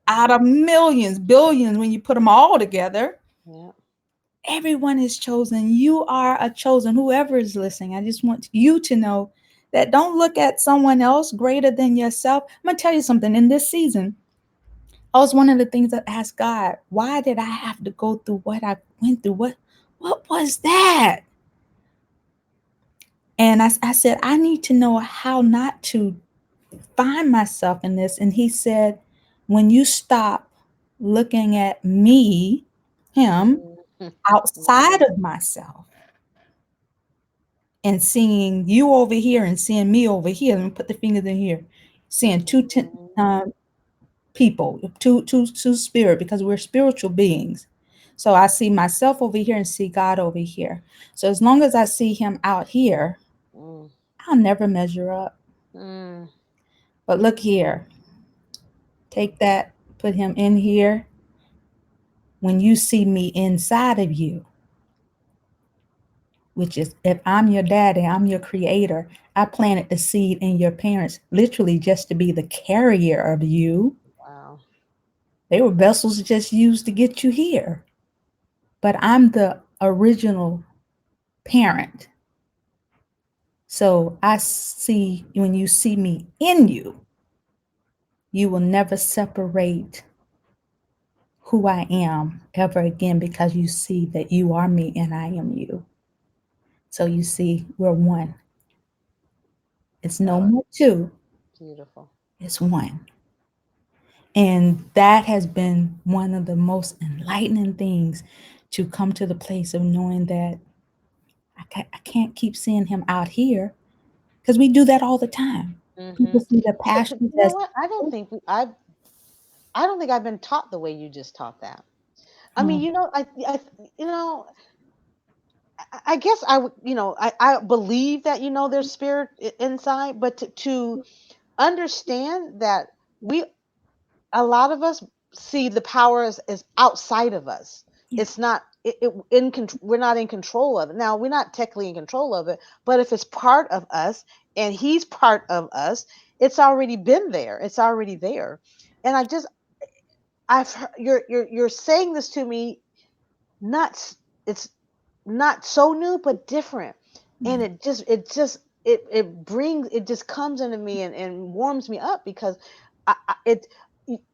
out Yeah. of millions, billions when you put them all together. Yeah. Everyone is chosen. You are a chosen. Whoever is listening, I just want you to know that don't look at someone else greater than yourself. I'm going to tell you something. In this season, I was one of the things that asked God, why did I have to go through what I went through? What was that? And I said, I need to know how not to find myself in this. And he said, when you stop looking at me, him, Mhm. outside Mhm. of myself, and seeing you over here and seeing me over here, let me put the fingers in here, seeing people, two spirit, because we're spiritual beings. So I see myself over here and see God over here. So as long as I see him out here, Mm, I'll never measure up. mm, But look here, take that, put him in here. When you see me inside of you, which is, if I'm your daddy, I'm your creator, I planted the seed in your parents, literally just to be the carrier of you. wow. They were vessels just used to get you here. But I'm the original parent. So I see, when you see me in you, you will never separate who I am ever again, because you see that you are me and I am you. So you see, we're one. It's no Oh, more two, beautiful. it's one. And that has been one of the most enlightening things, to come to the place of knowing that I can't keep seeing him out here, because we do that all the time. People Hmm. see the But pastures you know as, what? I don't think I've been taught the way you just taught that. I mean, um, you know, you know, I guess I would, I believe that there's spirit inside, but to understand that we a lot of us see the power as outside of us. yeah, It's not we're not in control of it. Now, we're not technically in control of it, but if it's part of us and he's part of us, it's already been there. It's already there. And you're saying this to me, not it's not so new but different, and yeah, it just comes into me and warms me up because I it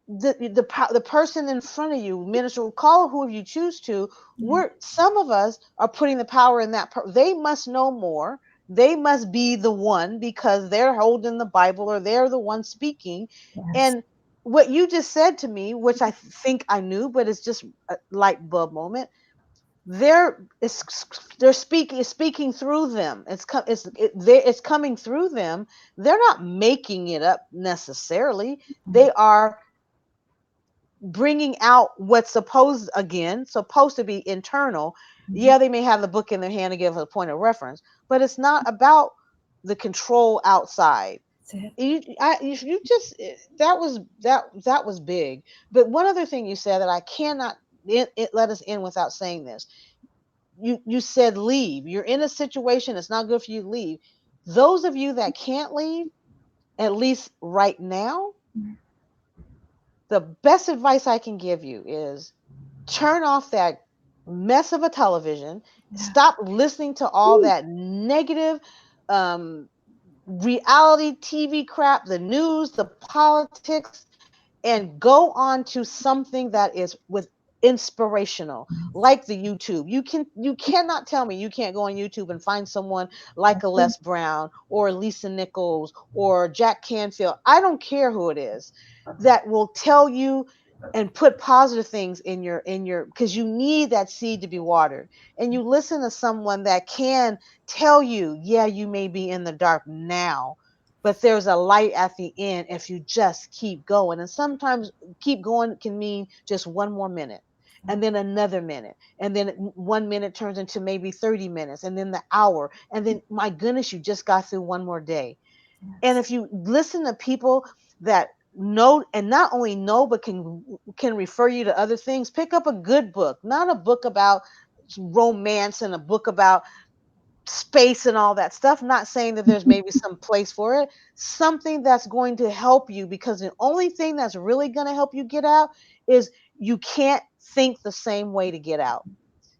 the person in front of you, minister, call who you choose to, yeah, some of us are putting the power in they must know more, they must be the one because they're holding the Bible or they're the one speaking. yes, And what you just said to me, which I think I knew, but it's just a light bulb moment, they're it's they're speaking through them. It's coming through them. They're not making it up necessarily. They are bringing out what's supposed to be internal. mhm, Yeah, they may have the book in their hand to give a point of reference, but it's not about the control outside. that's it. You just that was big. But one other thing you said that I cannot let us in without saying this. You said leave. You're in a situation, it's not good for you to leave. Those of you that can't leave, at least right now, the best advice I can give you is turn off that mess of a television, Yeah. stop listening to all Woo. that negative um, reality TV crap, the news, the politics, and go on to something that is with inspirational, like the YouTube. You cannot tell me you can't go on YouTube and find someone like a Les Brown or Lisa Nichols or Jack Canfield. I don't care who it is, that will tell you and put positive things in your, because you need that seed to be watered. And you listen to someone that can tell you, yeah, you may be in the dark now, but there's a light at the end if you just keep going. And sometimes keep going can mean just one more minute, and then another minute, and then 1 minute turns into maybe 30 minutes, and then the hour, and then my goodness, you just got through one more day. And Yes. if you listen to people that know, and not only know but can refer you to other things, pick up a good book, not a book about romance and a book about space and all that stuff. Not saying that there's maybe some place for it. Something that's going to help you, because the only thing that's really going to help you get out is you can't think the same way to get out.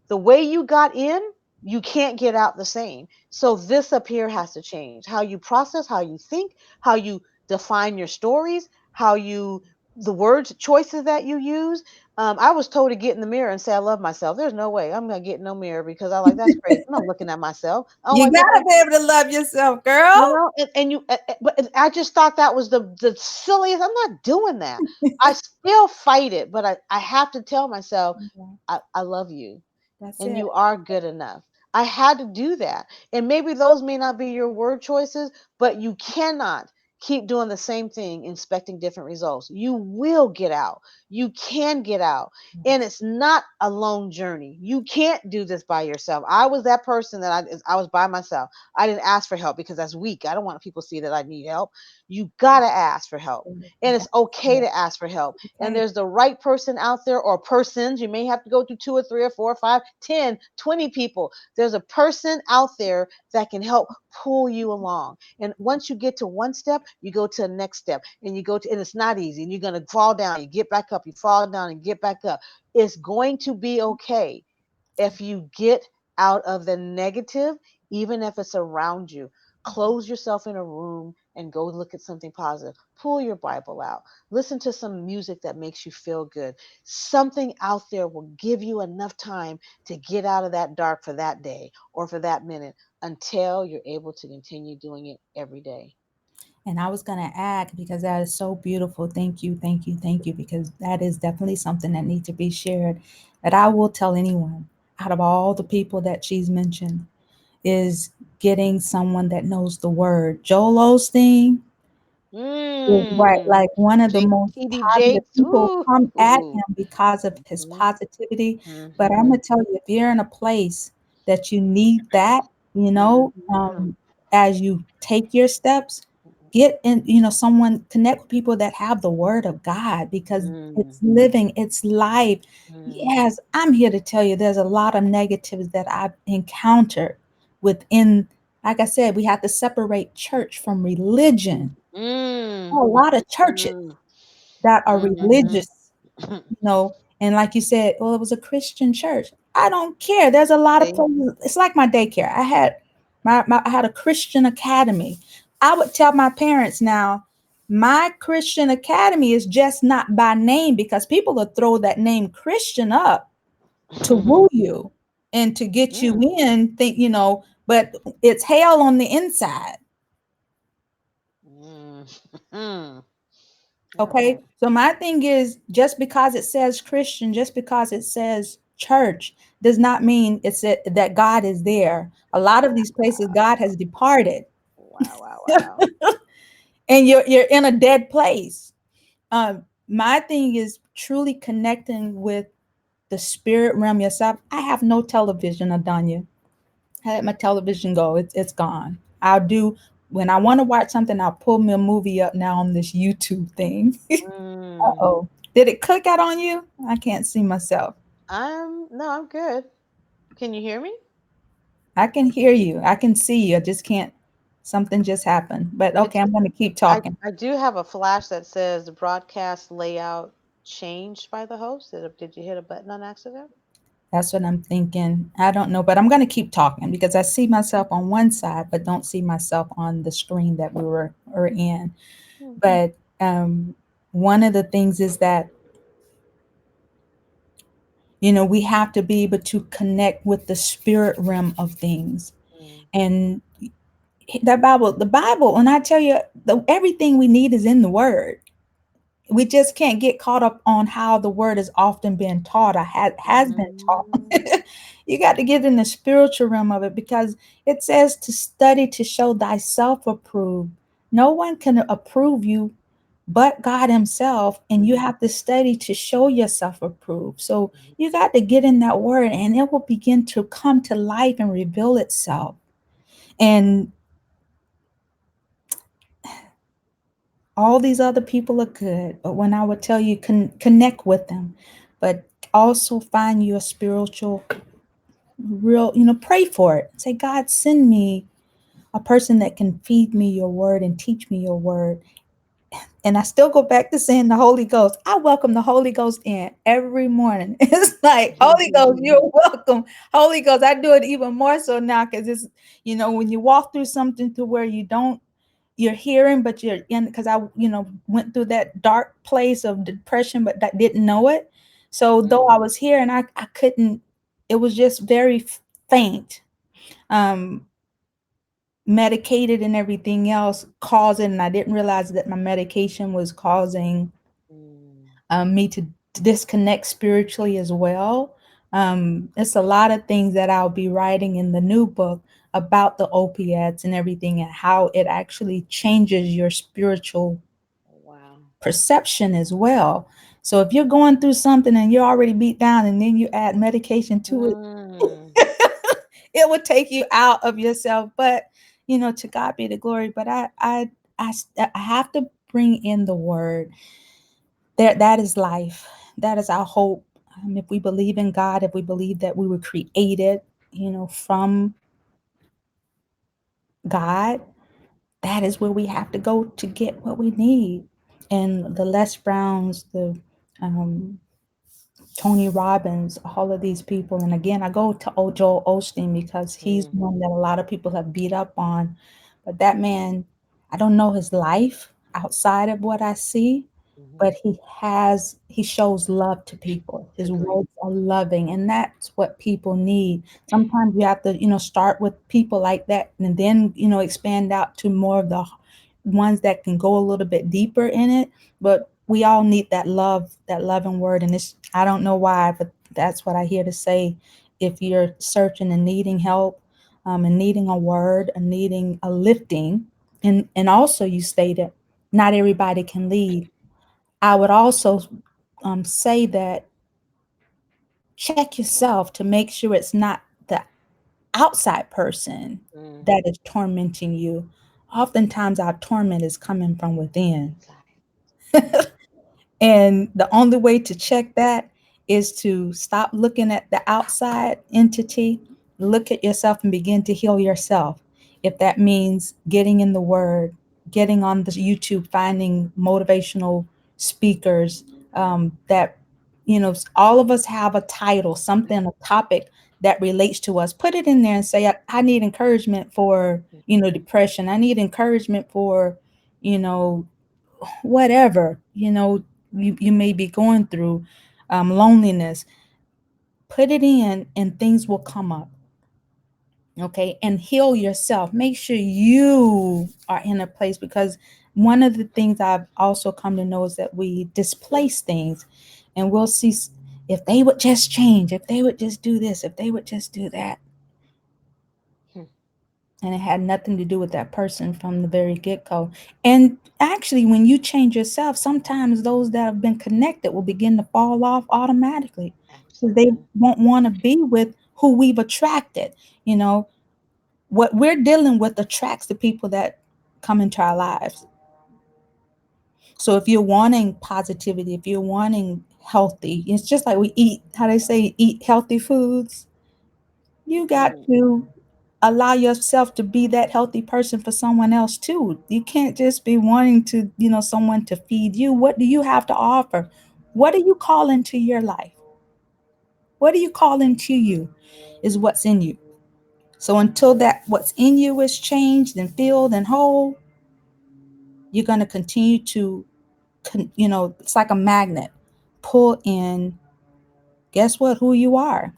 The way you got in, you can't get out the same. So this up here has to change. How you process, how you think, how you define your stories, how you, the words choices that you use. I was told to get in the mirror and say I love myself. There's no way I'm gonna get in no mirror, because I like, that's crazy. I'm not looking at myself. I don't You like looking gotta at, be able to love yourself, girl. and you, but I just thought that was the silliest. I'm not doing that. I still fight it, but I have to tell myself Yeah, I love you, that's and it. you are good enough. I had to do that. And maybe those may not be your word choices, but you cannot keep doing the same thing, expecting different results. You will get out. You can get out. And Yes. it's not a lone journey. You can't do this by yourself. I was that person that I was by myself. I didn't ask for help because that's weak. I don't want people to see that I need help. You got to ask for help. And it's That's okay it. to ask for help. And Okay. there's the right person out there, or persons. You may have to go to two or three or four or five, 10, 20 people. There's a person out there that can help pull you along. And once you get to one step, you go to the next step, and you go to, and it's not easy. And you're going to fall down, you get back up, you fall down and get back up. It's going to be okay if you get out of the negative, even if it's around you. Close yourself in a room and go look at something positive. Pull your Bible out. Listen to some music that makes you feel good. Something out there will give you enough time to get out of that dark for that day or for that minute, until you're able to continue doing it every day. And I was going to add, because that is so beautiful. Thank you, thank you, thank you, because that is definitely something that needs to be shared. That I will tell anyone out of all the people that she's mentioned is getting someone that knows the word. Joel Osteen is right, Mm. like one of the J- most TD positive Jakes. people Ooh. come at Ooh. him because of his Mm-hmm. positivity. But I'm Mm-hmm. gonna tell you, if you're in a place that you need that, you know, Mm-hmm. as you take your steps, get in, someone connect with people that have the word of God, because Mm-hmm. it's living, it's life. Mm-hmm. Yes, I'm here to tell you there's a lot of negatives that I've encountered within. Like I said, we have to separate church from religion. A Mm, lot of churches mm, that are mhm. religious, you know, and like you said, well, it was a Christian church. I don't care. There's a lot of See? places. It's like my daycare. I had I had a Christian academy. I would tell my parents now, my Christian academy is just not by name, because people will throw that name Christian up to woo you and to get you Mm, in, think, but it's hell on the inside. mm, mm. All Okay. right. So my thing is, just because it says Christian, just because it says church, does not mean that God is there. A lot of these places, God has departed, Wow, wow, wow. and you're in a dead place. My thing is truly connecting with the spirit realm yourself. I have no television, Adonia. I let my television go. It's gone. I'll do when I want to watch something. I'll pull me a movie up now on this YouTube thing. Mm. Oh, did it click out on you? I can't see myself. No, I'm good. Can you hear me? I can hear you. I can see you. I just can't. Something just happened. But okay, It's I'm going to keep I talking. I do have a flash that says the broadcast layout changed by the host? Did you hit a button on accident? That's what I'm thinking. I don't know, but I'm going to keep talking because I see myself on one side, but don't see myself on the screen that were in. Hmm. But one of the things is that, we have to be able to connect with the spirit realm of things. Mm, And the Bible, when I tell you, everything we need is in the Word. We just can't get caught up on how the Word has often been taught or has been taught. mm, You got to get in the spiritual realm of it because it says to study to show thyself approved. No one can approve you but God Himself, and you mhm, have to study to show yourself approved. So mhm. you got to get in that Word, and it will begin to come to life and reveal itself. And all these other people are good, but when I would tell you, connect with them, but also find your spiritual real, pray for it. Say, God, send me a person that can feed me your word and teach me your word. And I still go back to saying the Holy Ghost. I welcome the Holy Ghost in every morning. It's like, Holy Ghost, you're welcome. Holy Ghost, I do it even more so now because it's, when you walk through something to where you're hearing, but you're in, because I, went through that dark place of depression, but that didn't know it. So though I Mm, was here and I couldn't, it was just very faint. Um, Medicated and everything else causing, and I didn't realize that my medication was causing mm. me to disconnect spiritually as well. It's a lot of things that I'll be writing in the new book about the opiates and everything and how it actually changes your spiritual Wow. perception as well. So if you're going through something and you're already beat down and then you add medication to it, Mm, it would take you out of yourself. But to God be the glory. But I have to bring in the word. That is life. That is our hope. If we believe in God, if we believe that we were created, from God, that is where we have to go to get what we need. And the Les Browns, the um, Tony Robbins, all of these people. And again, I go to Joel Osteen because he's mm, one that a lot of people have beat up on. But that man, I don't know his life outside of what I see, mhm. but he shows love to people. His Agree. words are loving, and that's what people need. Sometimes you have to, start with people like that and then, expand out to more of the ones that can go a little bit deeper in it. But we all need that loving word. And it's, I don't know why, but that's what I hear to say. If you're searching and needing help, and needing a word and needing a lifting, and also you stated not everybody can lead. I would also say that check yourself to make sure it's not the outside person Mm, that is tormenting you. Oftentimes our torment is coming from within. inside. And the only way to check that is to stop looking at the outside entity, look at yourself and begin to heal yourself. If that means getting in the word, getting on the YouTube, finding motivational speakers, that, all of us have a title, something, a topic that relates to us. Put it in there and say, I need encouragement for, depression. I need encouragement for, you know, whatever you may be going through, loneliness. Put it in and things will come up. Okay, and heal yourself. Make sure you are in a place, because one of the things I've also come to know is that we displace things, and we'll see, if they would just change, if they would just do this, if they would just do that. Hmm. And it had nothing to do with that person from the very get-go. And actually, when you change yourself, sometimes those that have been connected will begin to fall off automatically because they Absolutely. won't want to be with who we've attracted. You know, what we're dealing with attracts the people that come into our lives. So if you're wanting positivity, if you're wanting healthy, it's just like we eat, how they say, eat healthy foods. You got Mm, to allow yourself to be that healthy person for someone else too. You can't just be wanting to, someone to feed you. What do you have to offer? What are you calling to your life? What are you calling to you is what's in you. So until that what's in you is changed and filled and whole, you're going to continue to, it's like a magnet, pull in, guess what, who you are.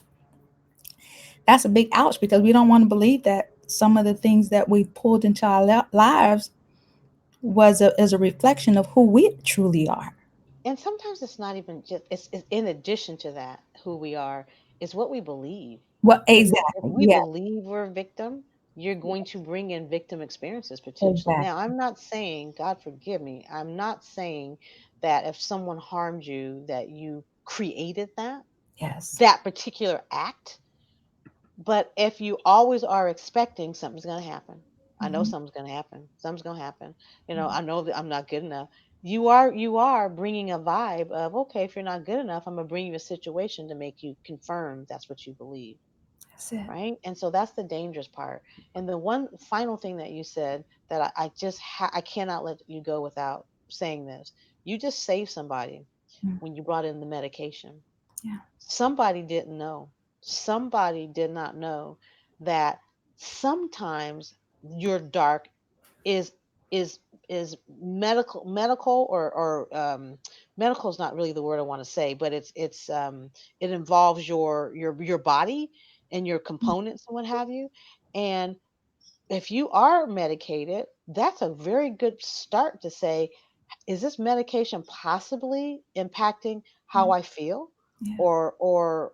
That's a big ouch because we don't want to believe that some of the things that we've pulled into our lives is a reflection of who we truly are. And sometimes it's not even just, it's in addition to that, who we are is what we believe. Well, Because if exactly. we Yeah, believe we're a victim, you're going to bring in victim experiences potentially. Now, exactly. I'm not saying, God forgive me, I'm not saying that if someone harmed you, that you created Yes. that particular act. But if you always are expecting something's going to happen, I know Mhm. something's going to happen. Something's going to happen. I know that I'm not good enough. You are bringing a vibe of, okay, if you're not good enough, I'm going to bring you a situation to make you confirm that's what you believe, That's it. right? And so that's the dangerous part. And the one final thing that you said that I cannot let you go without saying this. You just saved somebody Mm. when you brought in the medication. Yeah. Somebody didn't know. Somebody did not know that sometimes your dark is is is medical or medical is not really the word I want to say, but it involves your body and your Mm. components and what have you. And if you are medicated, that's a very good start to say, is this medication possibly impacting how Yeah. I feel, Yeah. or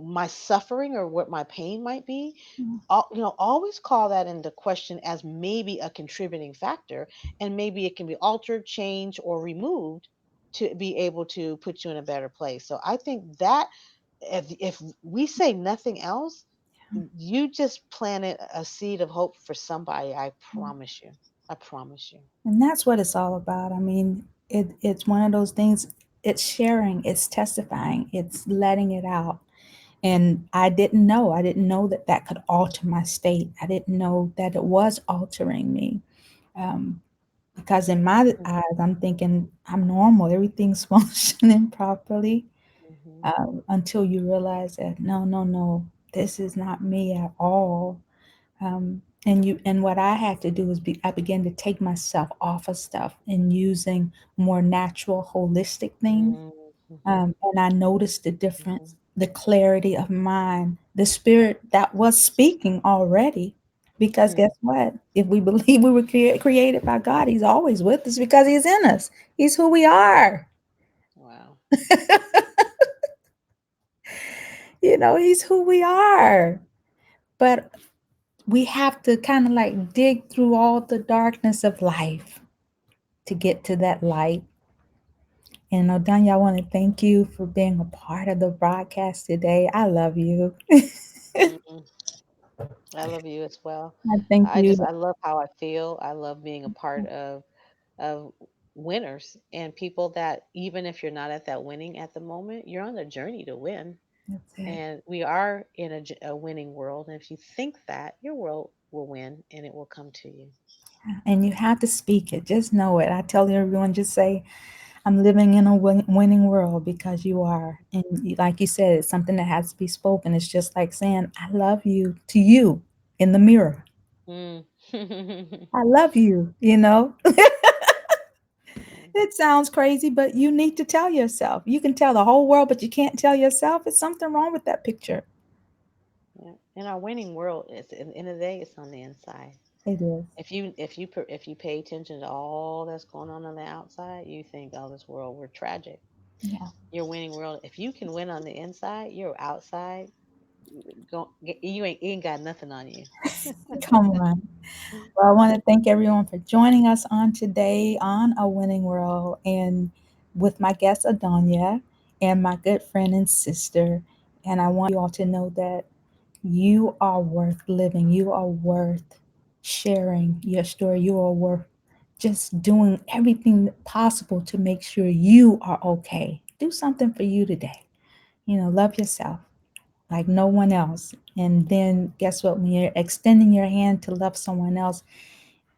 my suffering or what my pain might be? Yeah. Always call that into question as maybe a contributing factor, and maybe it can be altered, changed, or removed to be able to put you in a better place. So I think that if we say nothing else, you just planted a seed of hope for somebody. I Yeah. promise you. I promise you. And that's what it's all about. I mean, it's one of those things, it's sharing, it's testifying, it's letting it out. And I didn't know that that could alter my state. I didn't know that it was altering me. Um, because in my eyes, I'm thinking I'm normal, everything's functioning properly. Mhm. Until you realize that no, no, no, this is not me at all. And what I had to do is I began to take myself off of stuff and using more natural, holistic things. Mhm. Mhm. And I noticed the Mhm. difference, the clarity of mind, the spirit that was speaking already. Because Hmm. guess what? If we believe we were created by God, He's always with us because He's in us. He's who we are. Wow. He's who we are. But we have to kind of like dig through all the darkness of life to get to that light. And Adonia, I want to thank you for being a part of the broadcast today. I love you. Mhm. I love you as well. I thank you. I love how I feel. I love being a part of winners and people that, even if you're not at that winning at the moment, you're on the journey to win. That's it. And we are in a winning world. And if you think that, your world will win and it will come to you. And you have to speak it. Just know it. I tell everyone, just say, I'm living in a winning world because you are. And like you said, it's something that has to be spoken. It's just like saying, I love you to you in the mirror. Mm. I love you, Yeah. It sounds crazy, but you need to tell yourself. You can tell the whole world, but you can't tell yourself. It's something wrong with that picture. Yeah. In our winning world, it's in the end of the day, it's on the inside. It is. If you pay attention to all that's going on the outside, you think, oh, this world, we're tragic. Yeah. Your winning world. If you can win on the inside, you're outside. You ain't got nothing on you. Come on. Well, I want to thank everyone for joining us on today on A Winning World and with my guest Adonia and my good friend and sister. And I want you all to know that you are worth living. You are worth sharing your story. You are worth just doing everything possible to make sure you are okay. Do something for you today. Love yourself like no one else. And then guess what? When you're extending your hand to love someone else,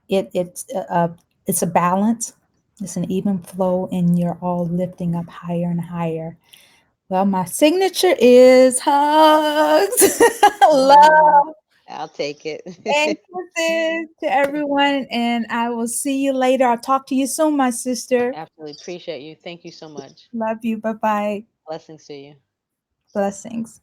it's a balance. It's an even flow, and you're all lifting up higher and higher. Well, my signature is hugs. Mm, Love I'll take it. and kisses to everyone. And I will see you later. I'll talk to you soon, my sister. Absolutely appreciate you. Thank you so much. Love you. Bye bye. Blessings to you. Blessings.